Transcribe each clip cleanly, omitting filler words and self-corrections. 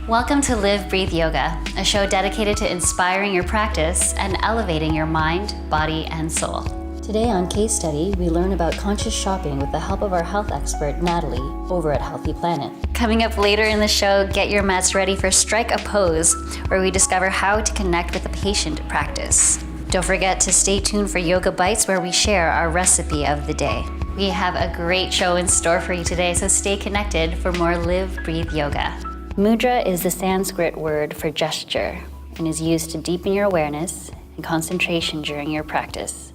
Welcome to Live, Breathe Yoga, a show dedicated to inspiring your practice and elevating your mind, body, and soul. Today on Case Study, we learn about conscious shopping with the help of our health expert, Natalie, over at Healthy Planet. Coming up later in the show, get your mats ready for Strike a Pose, where we discover how to connect with a patient practice. Don't forget to stay tuned for Yoga Bites, where we share our recipe of the day. We have a great show in store for you today, so stay connected for more Live, Breathe Yoga. Mudra is the Sanskrit word for gesture and is used to deepen your awareness and concentration during your practice.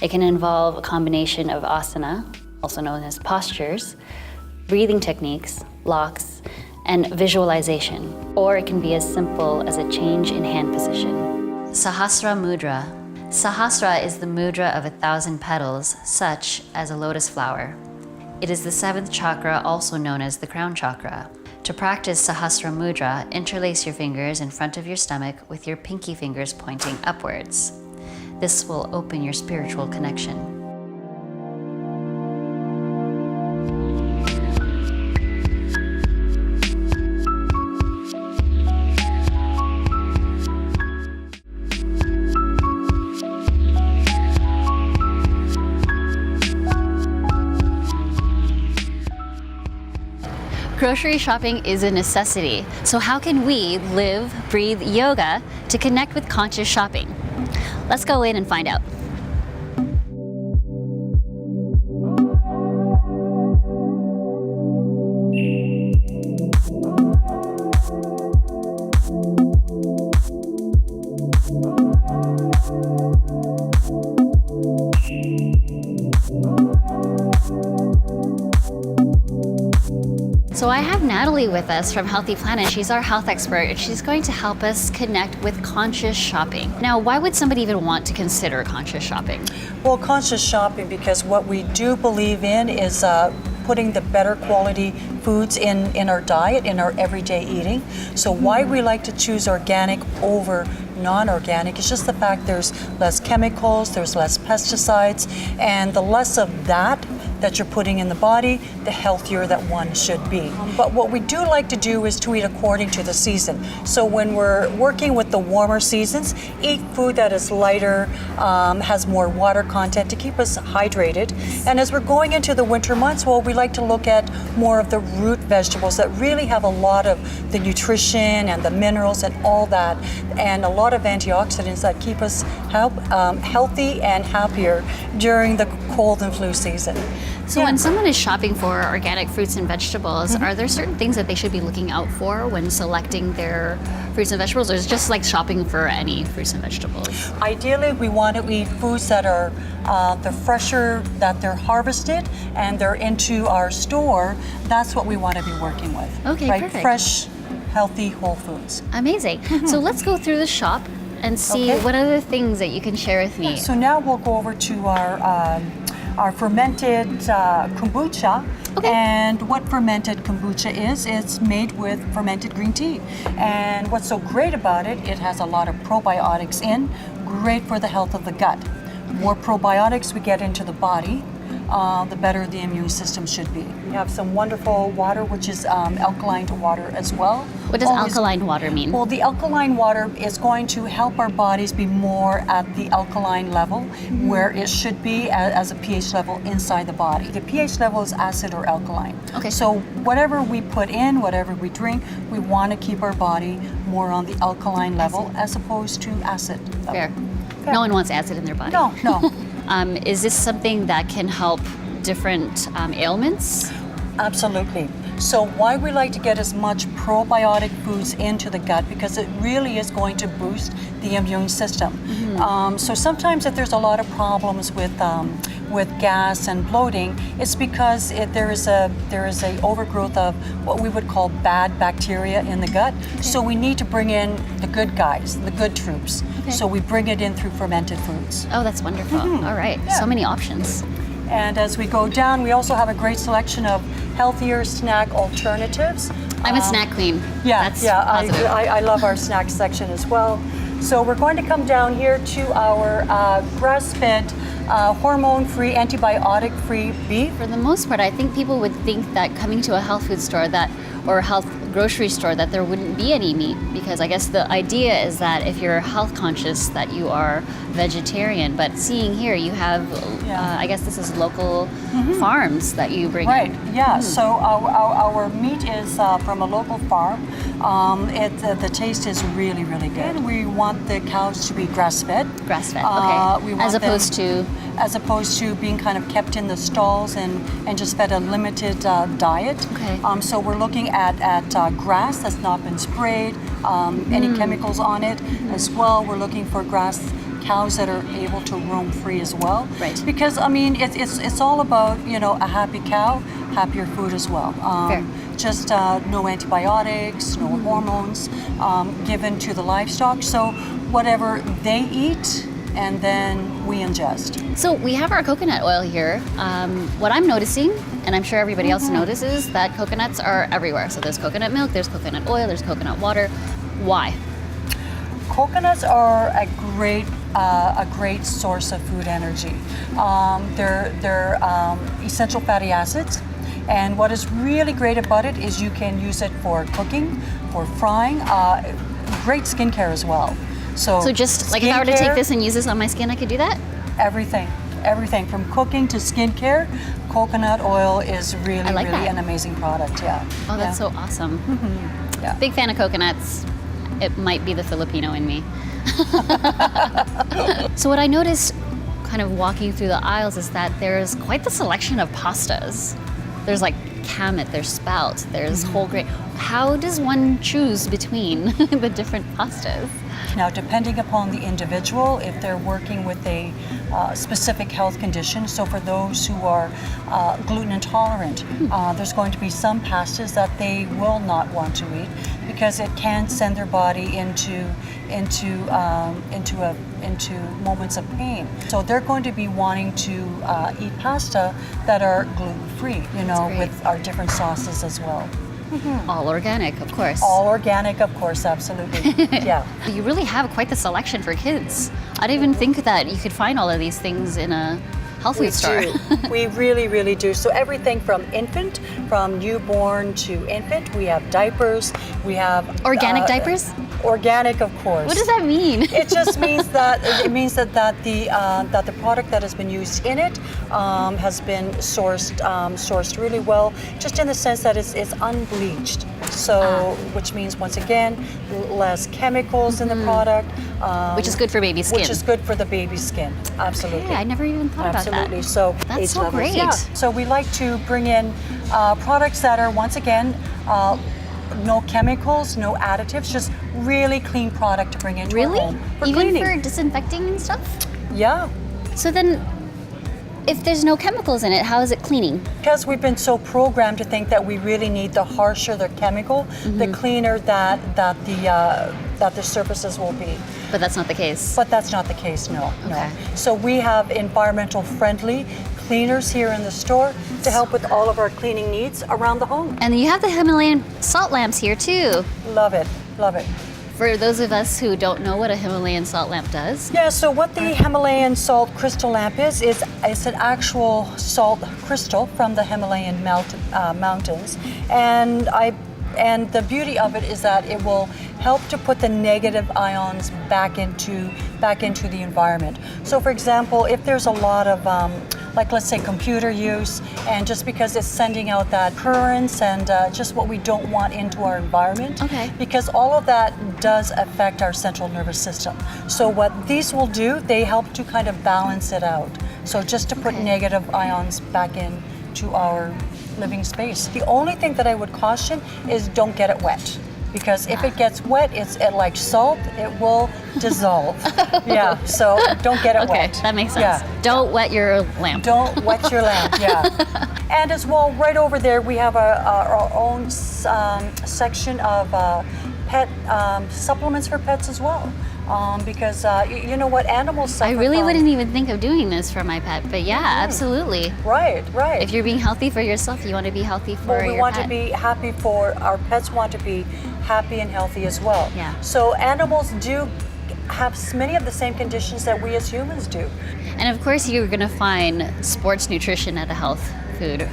It can involve a combination of asana, also known as postures, breathing techniques, locks, and visualization, or it can be as simple as a change in hand position. Sahasra Mudra. Sahasra is the mudra of 1,000 petals, such as a lotus flower. It is the 7th chakra, also known as the crown chakra. To practice Sahasra Mudra, interlace your fingers in front of your stomach with your pinky fingers pointing upwards. This will open your spiritual connection. Grocery shopping is a necessity. So how can we live, breathe yoga to connect with conscious shopping? Let's go in and find out. So I have Natalie with us from Healthy Planet. She's our health expert, and she's going to help us connect with conscious shopping. Now, why would somebody even want to consider conscious shopping? Well, conscious shopping, because what we do believe in is putting the better quality foods in our diet, in our everyday eating. So why we like to choose organic over non-organic is just the fact there's less chemicals, there's less pesticides, and the less of that you're putting in the body, the healthier that one should be. But what we do like to do is to eat according to the season. So when we're working with the warmer seasons, eat food that is lighter, has more water content to keep us hydrated. And as we're going into the winter months, well, we like to look at more of the root vegetables that really have a lot of the nutrition and the minerals and all that, and a lot of antioxidants that keep us healthy and happier during the cold and flu season. So when someone is shopping for organic fruits and vegetables, are there certain things that they should be looking out for when selecting their fruits and vegetables, or is it just like shopping for any fruits and vegetables? Ideally, we want to eat foods that are the fresher, that they're harvested and they're into our store. That's what we want to be working with. Okay, right? Perfect. Fresh, healthy, whole foods. Amazing. So let's go through the shop and see what other things that you can share with me. So now we'll go over to our fermented kombucha. Okay. And what fermented kombucha is, it's made with fermented green tea. And what's so great about it, it has a lot of probiotics in, great for the health of the gut. More probiotics we get into the body, the better the immune system should be. We have some wonderful water, which is alkaline water as well. What does alkaline water mean? Well, the alkaline water is going to help our bodies be more at the alkaline level, where it should be as a pH level inside the body. The pH level is acid or alkaline. Okay. So whatever we put in, whatever we drink, we want to keep our body more on the alkaline level as opposed to acid level. Fair. No one wants acid in their body. No. Is this something that can help different ailments? Absolutely. So why we like to get as much probiotic foods into the gut, because it really is going to boost the immune system. So sometimes if there's a lot of problems with gas and bloating, it's because there is a overgrowth of what we would call bad bacteria in the gut. Okay. So we need to bring in the good guys, the good troops. Okay. So we bring it in through fermented foods. Oh, that's wonderful. All right. Yeah. So many options. And as we go down, we also have a great selection of healthier snack alternatives. I'm a snack queen. I love our snack section as well. So we're going to come down here to our grass-fed, hormone-free, antibiotic-free beef. For the most part, I think people would think that coming to a health food store or a health grocery store that there wouldn't be any meat, because I guess the idea is that if you're health conscious that you are vegetarian, but seeing here you have, I guess this is local farms that you bring Right, in. yeah, so our meat is from a local farm. The taste is really, really good. We want the cows to be grass-fed. Grass-fed, okay. We want As opposed to being kind of kept in the stalls and just fed a limited diet. Okay. So we're looking at grass that's not been sprayed, any chemicals on it as well. We're looking for grass cows that are able to roam free as well. Right. Because I mean, it's all about, you know, a happy cow, happier food as well. Fair. Just no antibiotics, no hormones given to the livestock. So whatever they eat, and then we ingest. So we have our coconut oil here. What I'm noticing, and I'm sure everybody else notices, that coconuts are everywhere. So there's coconut milk, there's coconut oil, there's coconut water. Why? Coconuts are a great source of food energy. They're essential fatty acids. And what is really great about it is you can use it for cooking, for frying, great skincare as well. So just like if I were to take this and use this on my skin, I could do that? Everything from cooking to skincare, coconut oil is really an amazing product, yeah. Oh, that's so awesome. Yeah. Big fan of coconuts. It might be the Filipino in me. So what I noticed kind of walking through the aisles is that there's quite the selection of pastas. There's like kamut, there's spout, there's whole grain. How does one choose between the different pastas? Now, depending upon the individual, if they're working with a specific health condition, so for those who are gluten intolerant, there's going to be some pastas that they will not want to eat because it can send their body into moments of pain. So they're going to be wanting to eat pasta that are gluten-free, you know, with our different sauces as well. All organic, of course. All organic, of course, absolutely. Yeah. You really have quite the selection for kids. I didn't even think that you could find all of these things in a health food store. We really, really do. So everything from infant, from newborn to infant. We have diapers. We have organic diapers. Organic, of course. What does that mean? It just means that the product that has been used in it has been sourced really well, just in the sense that it's unbleached. So, which means once again, less chemicals in the product. Which is good for baby skin. Which is good for the baby's skin. Absolutely. Yeah, I never even thought about that. Absolutely. So that's so great. Yeah. So we like to bring in products that are once again. No chemicals, no additives, just really clean product to bring into our home. Even cleaning. for disinfecting and stuff? Yeah. So then, if there's no chemicals in it, how is it cleaning? Because we've been so programmed to think that we really need the harsher the chemical, the cleaner that the surfaces will be. But that's not the case. But that's not the case, no. Okay. So we have environmental friendly cleaners here in the store to help with all of our cleaning needs around the home. And you have the Himalayan salt lamps here too. Love it, love it. For those of us who don't know what a Himalayan salt lamp does. Yeah, so what the Himalayan salt crystal lamp is it's an actual salt crystal from the Himalayan mountains. And the beauty of it is that it will help to put the negative ions back into the environment. So for example, if there's a lot of like let's say computer use, and just because it's sending out that currents and just what we don't want into our environment, because all of that does affect our central nervous system. So what these will do, they help to kind of balance it out. So just to put negative ions back into our living space. The only thing that I would caution is don't get it wet. Because if it gets wet, it's like salt, it will dissolve. Yeah, so don't get it wet. Okay, that makes sense. Yeah. Don't wet your lamp. Don't wet your lamp, yeah. And as well, right over there, we have our own section of pet supplements for pets as well. Because you know what, animals suffer I really wouldn't even think of doing this for my pet, but yeah, absolutely. Right. If you're being healthy for yourself, you want to be healthy for your pet. We want to be happy for, our pets want to be happy and healthy as well. Yeah. So animals do have many of the same conditions that we as humans do. And of course, you're going to find sports nutrition at a health food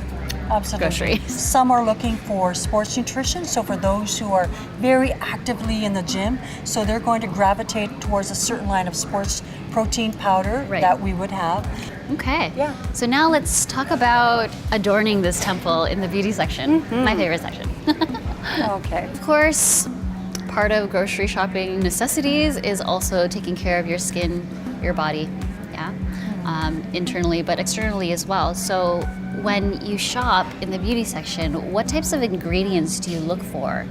Absolutely. grocery. Some are looking for sports nutrition, so for those who are very actively in the gym, so they're going to gravitate towards a certain line of sports protein powder Right. that we would have. Okay. Yeah. So now let's talk about adorning this temple in the beauty section, my favorite section. Okay. Of course, part of grocery shopping necessities is also taking care of your skin, your body, yeah, internally, but externally as well. So when you shop in the beauty section, what types of ingredients do you look for,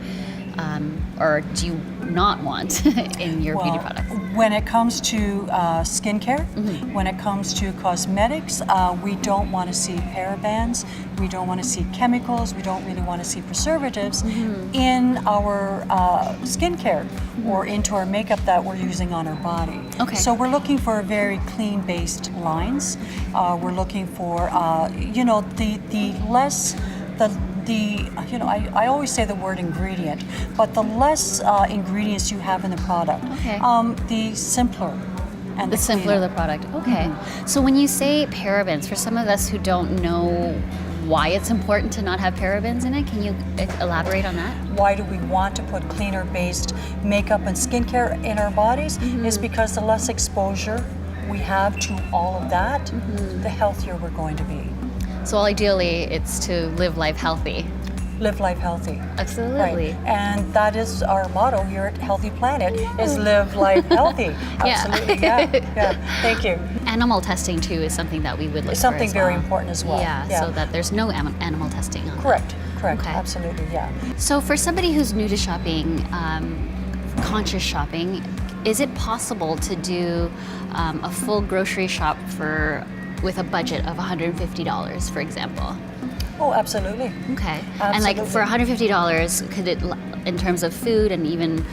or do you not want in your beauty products? When it comes to skincare, when it comes to cosmetics, we don't want to see parabens, we don't want to see chemicals, we don't really want to see preservatives in our skincare or into our makeup that we're using on our body. Okay. So we're looking for very clean-based lines. We're looking for, the less, I always say the word ingredient, but the less ingredients you have in the product, Okay. The simpler. And The simpler cleaner. the product. Okay. So when you say parabens, for some of us who don't know why it's important to not have parabens in it, can you elaborate on that? Why do we want to put cleaner-based makeup and skincare in our bodies? Is because the less exposure we have to all of that, the healthier we're going to be. So ideally, it's to live life healthy. Live life healthy. Absolutely. Right. And that is our motto here at Healthy Planet, is live life healthy. Absolutely, yeah. Thank you. Animal testing too is something that we would look It's for something as very well. important as well. Yeah, so that there's no animal testing on Correct, Okay. absolutely, yeah. that. So for somebody who's new to shopping, conscious shopping, is it possible to do a full grocery shop with a budget of $150, for example? Oh, absolutely. Okay. And like for $150, could it, in terms of food and even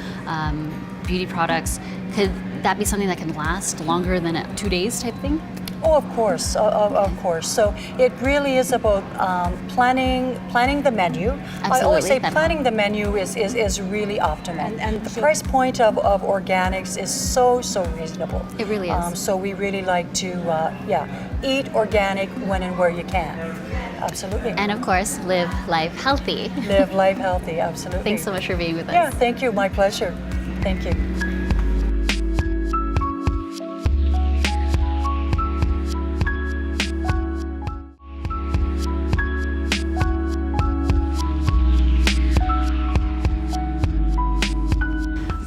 beauty products, could that be something that can last longer than 2 days type thing? Oh, of course, of course. So it really is about planning the menu. I always say planning the menu is really optimal. And the price point of organics is so reasonable. It really is. So we really like to, eat organic when and where you can. Absolutely. And of course, live life healthy. Live life healthy, absolutely. Thanks so much for being with us. Yeah, thank you, my pleasure. Thank you.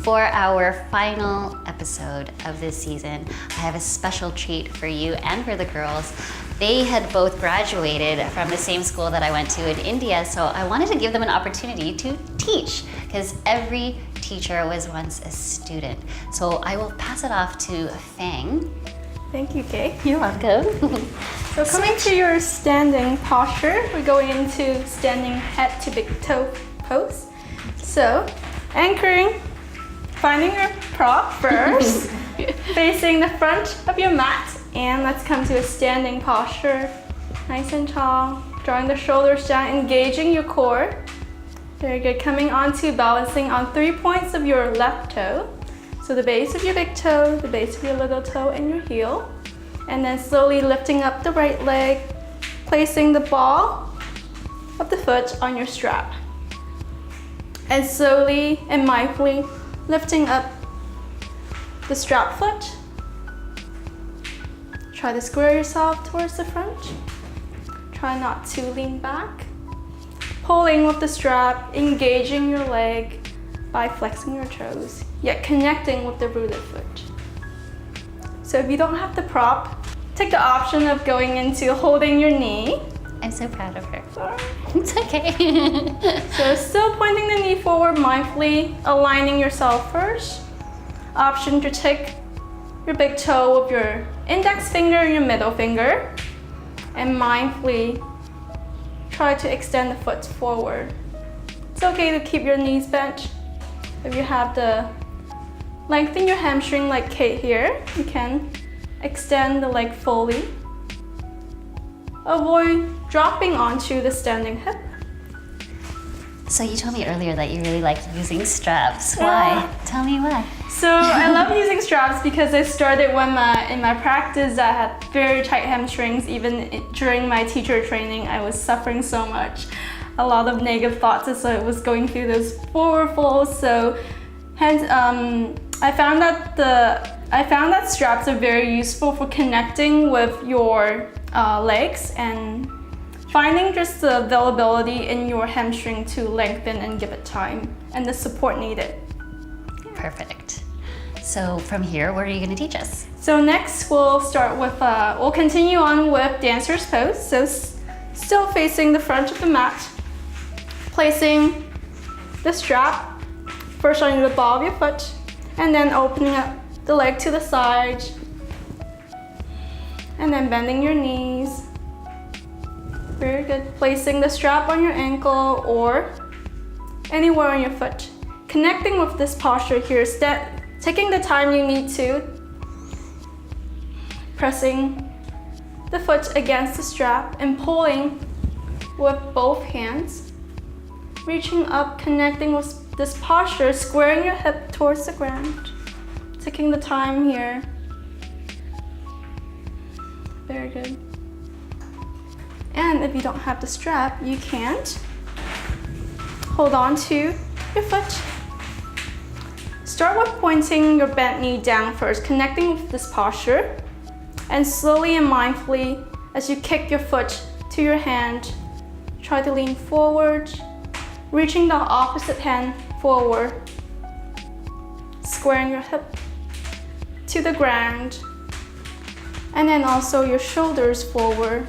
For our final episode of this season, I have a special treat for you and for the girls. They had both graduated from the same school that I went to in India, so I wanted to give them an opportunity to teach, because every teacher was once a student. So I will pass it off to Feng. Thank you, Kaye. You're welcome. So coming to your standing posture, we're going into standing head to big toe pose. So anchoring, finding your prop first, facing the front of your mat, and let's come to a standing posture. Nice and tall, drawing the shoulders down, engaging your core. Very good, coming onto balancing on 3 points of your left toe. So the base of your big toe, the base of your little toe, and your heel. And then slowly lifting up the right leg, placing the ball of the foot on your strap. And slowly and mindfully lifting up the strap foot. Try to square yourself towards the front. Try not to lean back. Pulling with the strap, engaging your leg by flexing your toes, yet connecting with the rooted foot. So if you don't have the prop, take the option of going into holding your knee. I'm so proud of her. Sorry. It's okay. So still pointing the knee forward, mindfully aligning yourself first. Option to take your big toe with your index finger and your middle finger, and mindfully try to extend the foot forward. It's okay to keep your knees bent. If you have the lengthen your hamstring like Kaye here, you can extend the leg fully. Avoid dropping onto the standing hip. So you told me earlier that you really like using straps. Why? Tell me why. So I love using straps because I started in my practice I had very tight hamstrings. Even during my teacher training, I was suffering so much. A lot of negative thoughts as I was going through those forward folds. So hence, I found that straps are very useful for connecting with your legs and finding just the availability in your hamstring to lengthen and give it time and the support needed. Perfect. So from here, what are you going to teach us? So next we'll start with, we'll continue on with dancer's pose. So still facing the front of the mat, placing the strap first on the ball of your foot and then opening up the leg to the side and then bending your knees. Very good. Placing the strap on your ankle or anywhere on your foot. Connecting with this posture here, taking the time you need to. Pressing the foot against the strap and pulling with both hands. Reaching up, connecting with this posture, squaring your hip towards the ground. Taking the time here. Very good. And if you don't have the strap, you can't. Hold on to your foot. Start with pointing your bent knee down first, connecting with this posture. And slowly and mindfully, as you kick your foot to your hand, try to lean forward, reaching the opposite hand forward, squaring your hip to the ground, and then also your shoulders forward.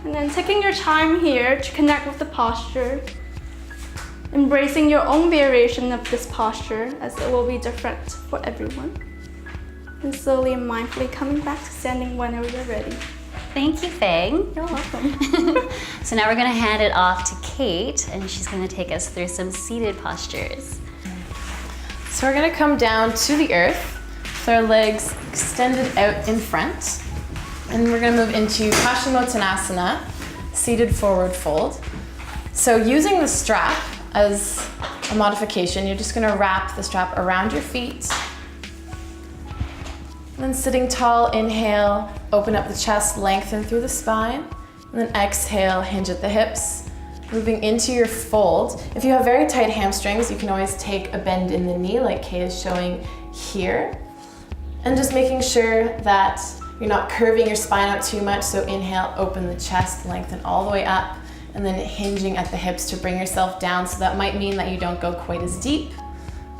And then taking your time here to connect with the posture, embracing your own variation of this posture as it will be different for everyone. And slowly and mindfully coming back to standing whenever you're ready. Thank you, Feng. You're welcome. So now we're going to hand it off to Kate, and she's going to take us through some seated postures. So we're going to come down to the earth with our legs extended out in front. And we're going to move into Paschimottanasana, seated forward fold. So using the strap as a modification, you're just going to wrap the strap around your feet. And then sitting tall, inhale, open up the chest, lengthen through the spine. And then exhale, hinge at the hips. Moving into your fold. If you have very tight hamstrings, you can always take a bend in the knee like Kaye is showing here. And just making sure that you're not curving your spine out too much. So inhale, open the chest, lengthen all the way up. And then hinging at the hips to bring yourself down. So that might mean that you don't go quite as deep,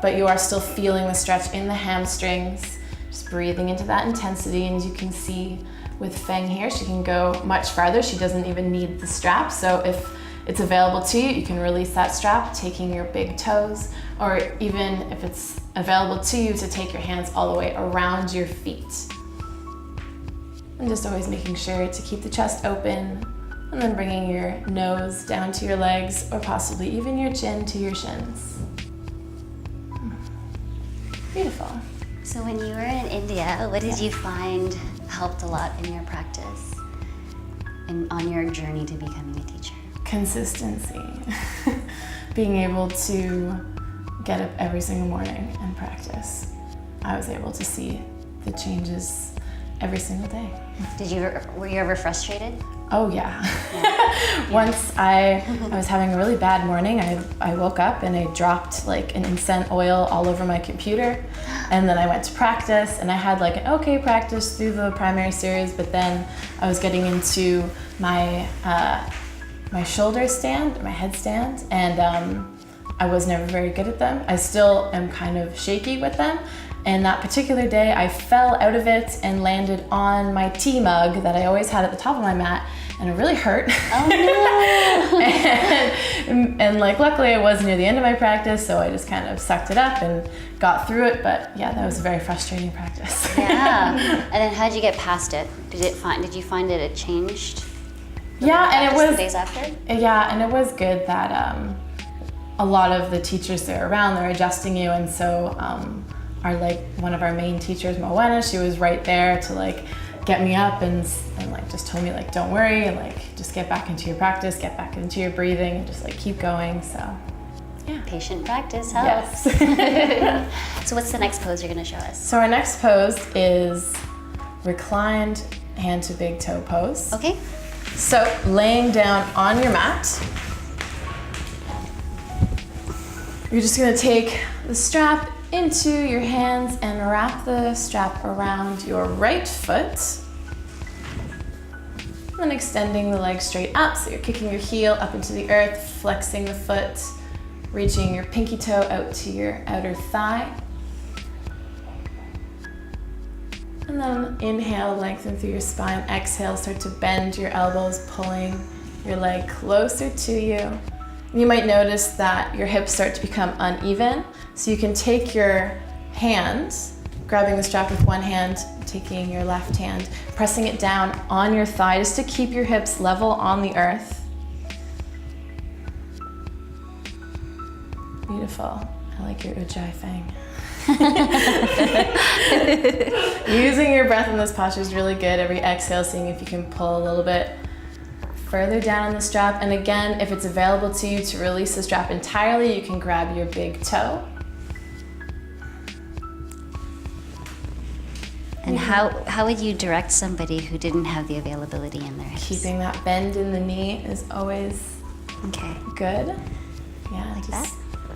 but you are still feeling the stretch in the hamstrings. Just breathing into that intensity. And as you can see with Feng here, she can go much farther. She doesn't even need the strap. So if it's available to you, you can release that strap, taking your big toes, or even if it's available to you, to take your hands all the way around your feet. And just always making sure to keep the chest open, and then bringing your nose down to your legs, or possibly even your chin to your shins. Beautiful. So when you were in India, what did you find helped a lot in your practice and on your journey to becoming a teacher? Consistency. Being able to get up every single morning and practice. I was able to see the changes every single day. Were you ever frustrated? Oh yeah. Once I was having a really bad morning. I woke up and I dropped like an incense oil all over my computer, and then I went to practice and I had like an okay practice through the primary series, but then I was getting into my my shoulder stand, my headstand, and I was never very good at them. I still am kind of shaky with them. And that particular day, I fell out of it and landed on my tea mug that I always had at the top of my mat, and it really hurt. Oh no! and like, luckily I was near the end of my practice, so I just kind of sucked it up and got through it. But yeah, that was a very frustrating practice. Yeah. And then how'd you get past it? Did you find that it changed? Yeah, and it was the days after. Yeah, and it was good that a lot of the teachers that are around, they're adjusting you, and so. One of our main teachers, Moena, she was right there to like get me up and like just told me like, don't worry, like just get back into your practice, get back into your breathing, and just like keep going. So yeah. Patient practice helps. Yes. So what's the next pose you're gonna show us? So our next pose is reclined hand to big toe pose. Okay. So laying down on your mat, you're just gonna take the strap into your hands and wrap the strap around your right foot. And then extending the leg straight up, so you're kicking your heel up into the earth, flexing the foot, reaching your pinky toe out to your outer thigh. And then inhale, lengthen through your spine. Exhale, start to bend your elbows, pulling your leg closer to you. You might notice that your hips start to become uneven, so you can take your hand, grabbing the strap with one hand, taking your left hand, pressing it down on your thigh just to keep your hips level on the earth. Beautiful. I like your Ujjayi Feng. Using your breath in this posture is really good. Every exhale, seeing if you can pull a little bit further down on the strap. And again, if it's available to you to release the strap entirely, you can grab your big toe. And how would you direct somebody who didn't have the availability in their hips? Keeping that bend in the knee is always good. Yeah, Like that?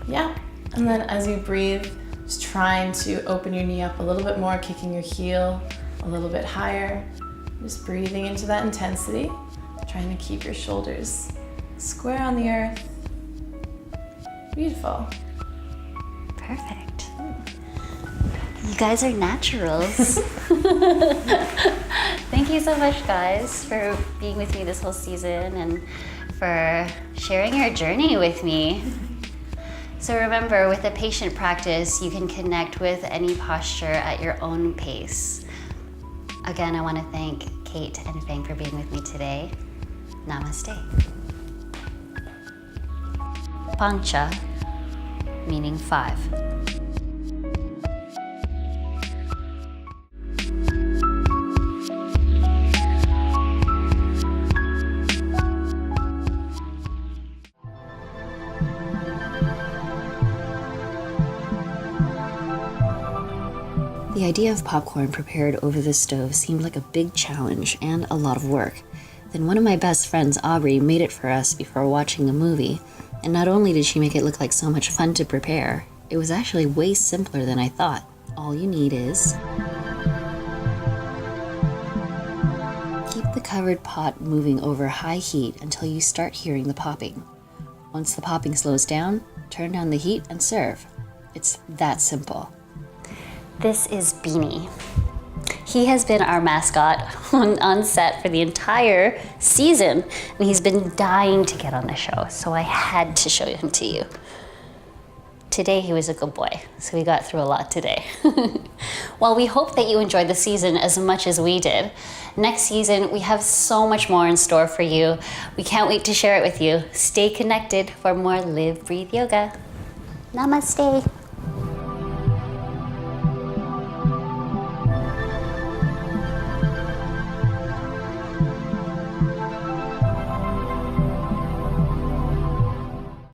Yeah. And then as you breathe, just trying to open your knee up a little bit more, kicking your heel a little bit higher. Just breathing into that intensity, trying to keep your shoulders square on the earth. Beautiful. Perfect. You guys are naturals. Thank you so much, guys, for being with me this whole season and for sharing your journey with me. So remember, with a patient practice, you can connect with any posture at your own pace. Again, I want to thank Kate and Feng for being with me today. Namaste. Pancha, meaning 5. The idea of popcorn prepared over the stove seemed like a big challenge and a lot of work. Then one of my best friends, Aubrey, made it for us before watching a movie, and not only did she make it look like so much fun to prepare, it was actually way simpler than I thought. All you need is... keep the covered pot moving over high heat until you start hearing the popping. Once the popping slows down, turn down the heat and serve. It's that simple. This is Beanie. He has been our mascot on set for the entire season, and he's been dying to get on the show, so I had to show him to you. Today he was a good boy, so we got through a lot today. Well, we hope that you enjoyed the season as much as we did. Next season, we have so much more in store for you. We can't wait to share it with you. Stay connected for more Live, Breathe Yoga. Namaste.